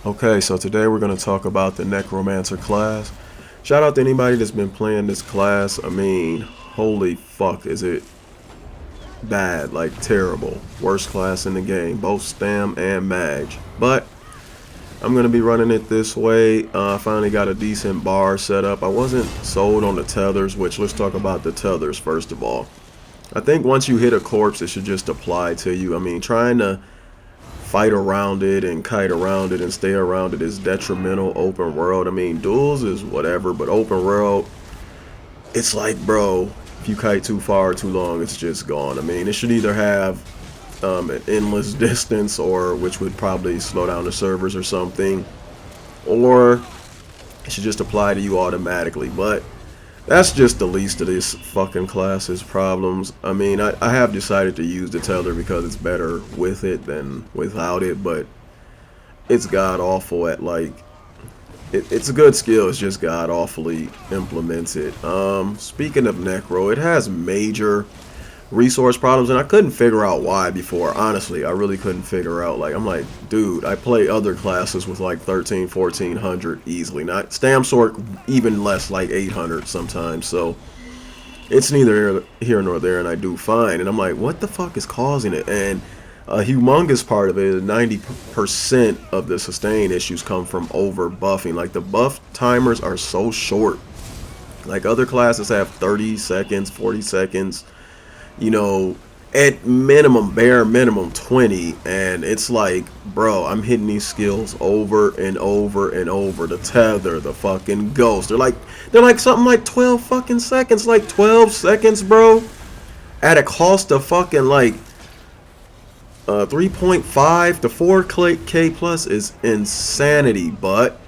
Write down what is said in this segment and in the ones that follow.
Okay, so today we're going to talk about the Necromancer class. Shout out to anybody that's been playing this class. I mean, holy fuck, is it bad, like terrible. Worst class in the game, both Stam and Mage. But I'm going to be running it this way. I finally got a decent bar set up. I wasn't sold on the tethers, which let's talk about the tethers first of all. I think once you hit a corpse, it should just apply to you. I mean, trying to fight around it and kite around it and stay around it is detrimental open world. I mean, duels is whatever, but open world, it's like, bro, if you kite too far or too long, it's just gone. I mean, it should either have an endless distance, or which would probably slow down the servers or something, or it should just apply to you automatically. But that's just the least of this fucking class's problems. I mean, I have decided to use the tether because it's better with it than without it, but it's god awful at, like, it's a good skill, it's just god awfully implemented. Speaking of Necro, it has major resource problems, and I couldn't figure out why before. Honestly, I really couldn't figure out. Like, I'm like, dude, I play other classes with like 1400 easily, not Stam Sword, even less, like 800 sometimes. So it's neither here nor there, and I do fine. And I'm like, what the fuck is causing it? And a humongous part of it is 90% of the sustain issues come from over buffing. Like, the buff timers are so short. Like, other classes have 30 seconds, 40 seconds, you know, at minimum, bare minimum 20, and it's like, bro, I'm hitting these skills over and over and over. The tether, the fucking ghost, they're like something like 12 fucking seconds, like 12 seconds, bro, at a cost of fucking like 3.5 to 4k plus is insanity. But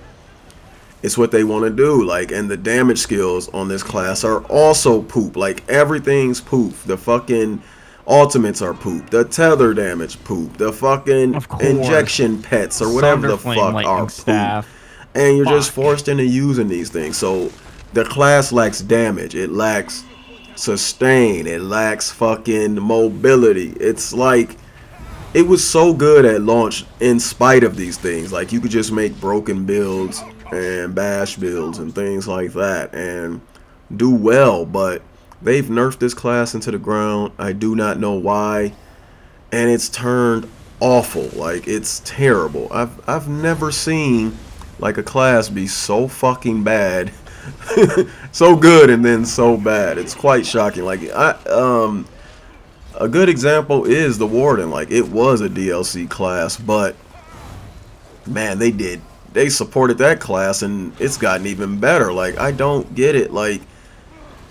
it's what they want to do. Like, and the damage skills on this class are also poop. Like, everything's poop. The fucking ultimates are poop. The tether damage poop. The fucking injection pets or whatever the fuck are poop. And you're just forced into using these things. So the class lacks damage. It lacks sustain. It lacks fucking mobility. It's like, it was so good at launch in spite of these things. Like, you could just make broken builds and bash builds and things like that and do well, but they've nerfed this class into the ground. I do not know why, and it's turned awful. Like, it's terrible. I've never seen like a class be so fucking bad so good and then so bad. It's quite shocking. Like, a good example is the Warden. Like, it was a DLC class, but man, they supported that class and it's gotten even better. Like, I don't get it. Like,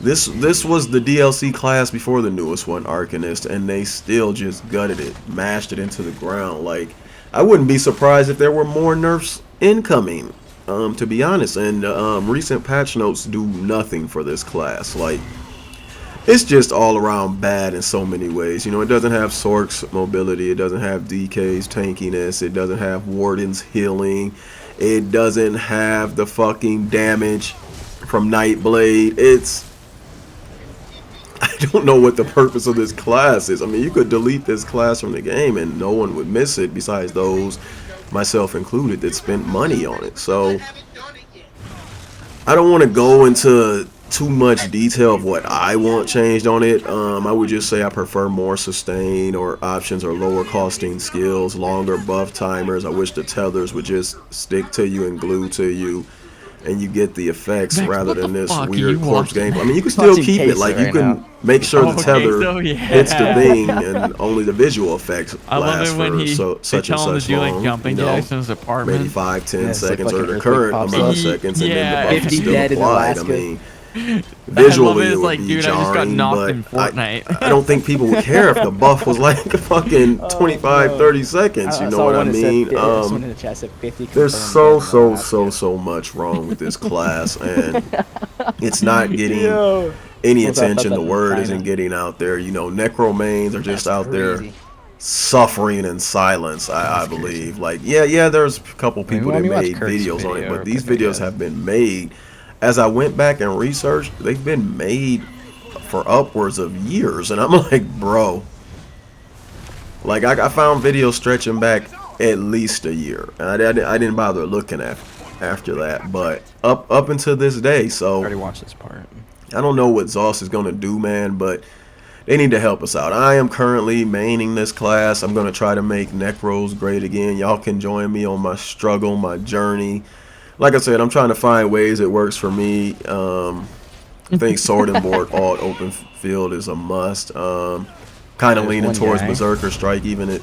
this was the DLC class before the newest one, Arcanist, and they still just gutted it, mashed it into the ground. Like, I wouldn't be surprised if there were more nerfs incoming, to be honest. And recent patch notes do nothing for this class. Like, it's just all around bad in so many ways. You know, it doesn't have Sork's mobility, it doesn't have DK's tankiness, it doesn't have Warden's healing, it doesn't have the fucking damage from Nightblade. I don't know what the purpose of this class is. I mean, you could delete this class from the game and no one would miss it, besides those, myself included, that spent money on it. So I don't want to go into too much detail of what I want changed on it. I would just say I prefer more sustain or options or lower costing skills, longer buff timers. I wish the tethers would just stick to you and glue to you, and you get the effects rather than this weird corpse game. I mean, you can still keep it. Like, you can make sure the tether hits the thing and only the visual effects last for such and such long, you know, maybe 5, 10 seconds or the current amount of seconds, and then the buff is still applied. I mean, visually it would be jarring, but I don't think people would care if the buff was like fucking 25, 30 seconds, you know what I mean? There's so much wrong with this class, and it's not getting any attention. The word isn't getting out there. You know, necromains are just out there suffering in silence, I believe. Like, yeah, there's a couple people that made videos on it, but these videos have been made. As I went back and researched, they've been made for upwards of years, and I'm like, bro. Like, I found videos stretching back at least a year. And I didn't bother looking after that. But up until this day, so I already watched this part. I don't know what ZOS is gonna do, man, but they need to help us out. I am currently maining this class. I'm gonna try to make Necros great again. Y'all can join me on my struggle, my journey. Like I said, I'm trying to find ways it works for me. I think sword and board alt open field is a must. Kind of leaning towards Berserker Strike, even if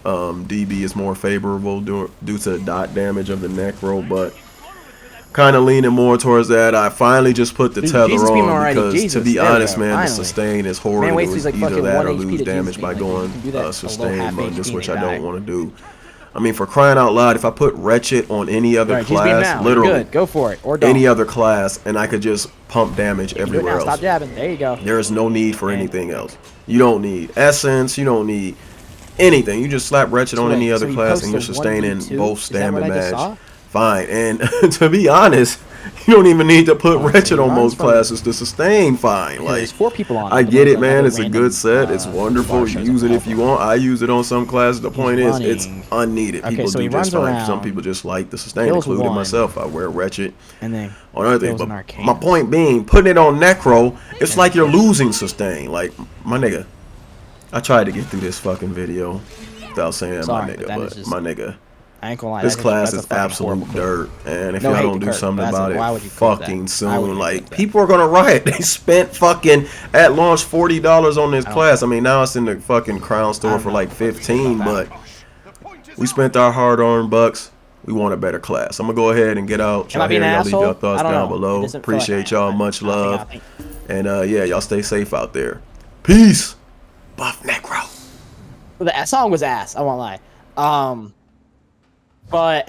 DB is more favorable due to the dot damage of the Necro, but kind of leaning more towards that. I finally just put the tether on because, to be honest, man, the sustain is horrible. Man, like either that or lose damage by going sustain bonus, which I don't want to do. I mean, for crying out loud, if I put Wretched on any other class, literally, go for it, or don't. Any other class, and I could just pump damage everywhere else. Stop jabbing. There you go. There is no need for anything else. You don't need essence. You don't need anything. You just slap Wretched on any other class, and you're sustaining both stam and match. Fine. And to be honest, you don't even need to put Wretched on most classes to sustain fine. Like, there's 4 people on. I get it, man. It's a good set. It's wonderful. You use it if you want. I use it on some classes. The point is, it's unneeded. People do just fine. Some people just like the sustain, including myself. I wear Wretched on other things. But my point being, putting it on Necro, it's like you're losing sustain. Like, my nigga, I tried to get through this fucking video without saying my nigga, but my nigga. This class is absolute dirt, and if y'all don't do something about it fucking soon, like, people are gonna riot. They spent fucking at launch $40 on this class. I mean, now it's in the fucking Crown store for like 15, but we spent our hard-earned bucks. We want a better class. I'm gonna go ahead and get out. Y'all leave your thoughts down below. Appreciate y'all, much love, and yeah, y'all stay safe out there. Peace. Buff Necro. The song was ass. I won't lie. But